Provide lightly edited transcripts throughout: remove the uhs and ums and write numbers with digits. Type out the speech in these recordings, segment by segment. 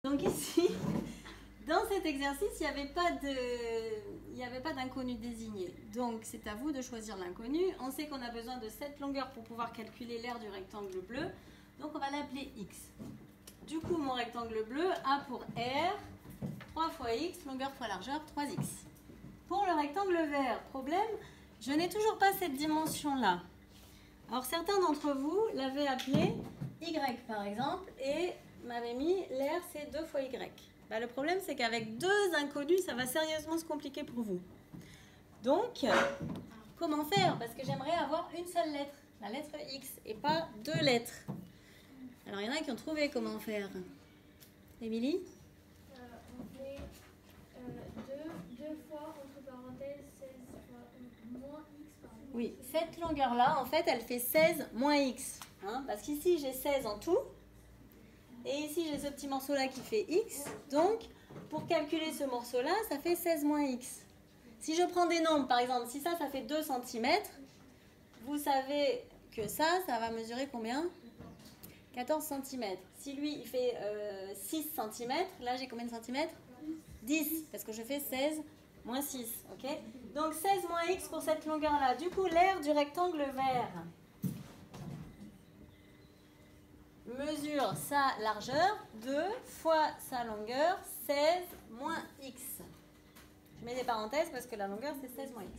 Donc ici, dans cet exercice, il n'y avait pas d'inconnu désigné. Donc c'est à vous de choisir l'inconnu. On sait qu'on a besoin de cette longueur pour pouvoir calculer l'aire du rectangle bleu. Donc on va l'appeler x. Du coup, mon rectangle bleu a pour r 3 fois x, longueur fois largeur, 3x. Pour le rectangle vert, problème, je n'ai toujours pas cette dimension-là. Alors certains d'entre vous l'avaient appelé y par exemple et m'avaient mis l'aire c'est 2 fois y. Bah, le problème c'est qu'avec deux inconnus, ça va sérieusement se compliquer pour vous. Donc, comment faire? Parce que j'aimerais avoir une seule lettre, la lettre x, et pas deux lettres. Alors il y en a qui ont trouvé comment faire. Émilie? On fait 2 fois, entre parenthèses, 16 fois moins x par exemple. Oui, cette longueur-là, en fait, elle fait 16 moins x. Hein, parce qu'ici, j'ai 16 en tout. Et ici, j'ai ce petit morceau-là qui fait x. Donc, pour calculer ce morceau-là, ça fait 16 moins x. Si je prends des nombres, par exemple, si ça fait 2 cm, vous savez que ça va mesurer combien? 14 cm. Si lui, il fait 6 cm, là, j'ai combien de centimètres? 10, parce que je fais 16 moins 6. Ok? Donc, 16 moins x pour cette longueur-là. Du coup, l'aire du rectangle vert mesure sa largeur, 2 fois sa longueur, 16 moins x. Je mets des parenthèses parce que la longueur, c'est 16 moins x.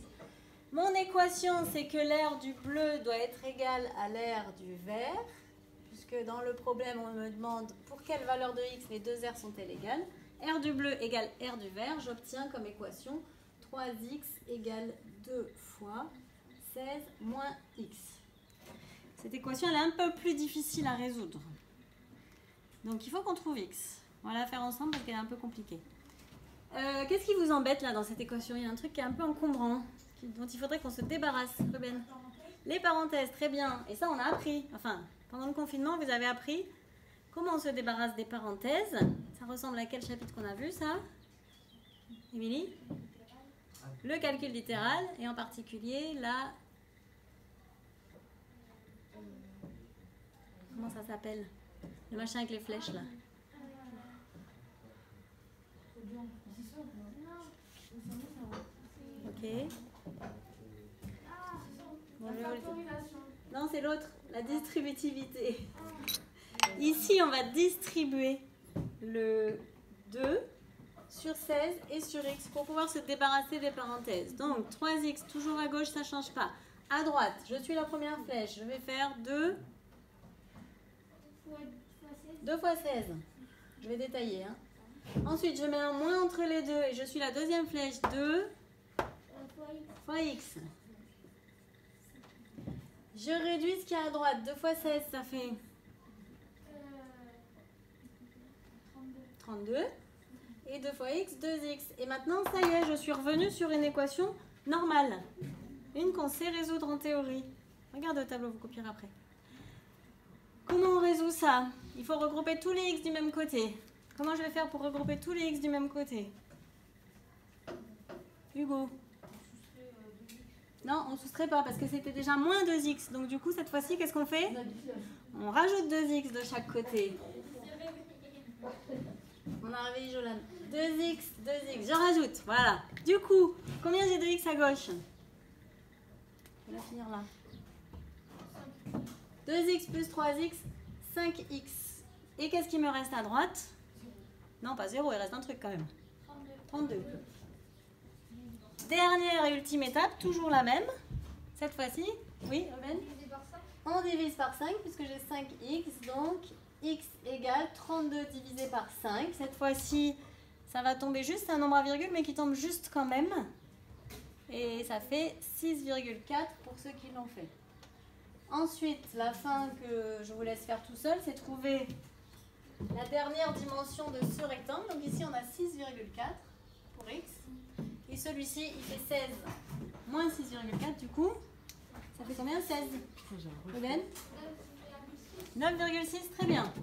Mon équation, c'est que l'aire du bleu doit être égale à l'aire du vert, puisque dans le problème, on me demande pour quelle valeur de x les deux aires sont-elles égales. R du bleu égale R du vert, j'obtiens comme équation 3x égale 2 fois 16 moins x. Cette équation, elle est un peu plus difficile à résoudre. Donc, il faut qu'on trouve x. On va la faire ensemble parce qu'elle est un peu compliquée. Qu'est-ce qui vous embête là dans cette équation? Il y a un truc qui est un peu encombrant, dont il faudrait qu'on se débarrasse. Ruben. Les parenthèses, très bien. Et ça, on a appris. Enfin, pendant le confinement, vous avez appris comment on se débarrasse des parenthèses. Ça ressemble à quel chapitre qu'on a vu, ça? Émilie? Le calcul littéral, et en particulier la... Comment ça s'appelle? Le machin avec les flèches, là. Ok. Non, c'est l'autre, la distributivité. Ici, on va distribuer le 2 sur 16 et sur x pour pouvoir se débarrasser des parenthèses. Donc, 3x, toujours à gauche, ça ne change pas. À droite, je suis la première flèche. Je vais faire 2 fois 16. Je vais détailler. Hein. Ensuite, je mets un moins entre les deux et je suis la deuxième flèche. 2 fois x. Je réduis ce qu'il y a à droite. 2 fois 16, ça fait 32. Et 2 fois x, 2x. Et maintenant, ça y est, je suis revenue sur une équation normale. Une qu'on sait résoudre en théorie. Regarde le tableau, vous copierez après. Comment on résout ça? Il faut regrouper tous les x du même côté. Comment je vais faire pour regrouper tous les x du même côté? Hugo? Non, on ne soustrait pas parce que c'était déjà moins 2x. Donc du coup, cette fois-ci, qu'est-ce qu'on fait? On rajoute 2x de chaque côté. On a réveillé Jolane. 2x, 2x. Je rajoute, voilà. Du coup, combien j'ai de x à gauche? On va finir là. 2x plus 3x, 5x. Et qu'est-ce qui me reste à droite? Non, pas 0, il reste un truc quand même. 32. Dernière et ultime étape, toujours la même. Cette fois-ci, oui, Ruben? On divise par 5 puisque j'ai 5x, donc x égale 32 divisé par 5. Cette fois-ci, ça va tomber juste, c'est un nombre à virgule, mais qui tombe juste quand même. Et ça fait 6,4 pour ceux qui l'ont fait. Ensuite, la fin que je vous laisse faire tout seul, c'est trouver la dernière dimension de ce rectangle. Donc ici, on a 6,4 pour x. Et celui-ci, il fait 16 moins 6,4. Du coup, ça fait combien? 16. Ruben? 9,6, très bien.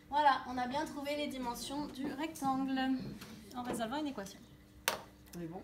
Voilà, on a bien trouvé les dimensions du rectangle en résolvant une équation. On est bon?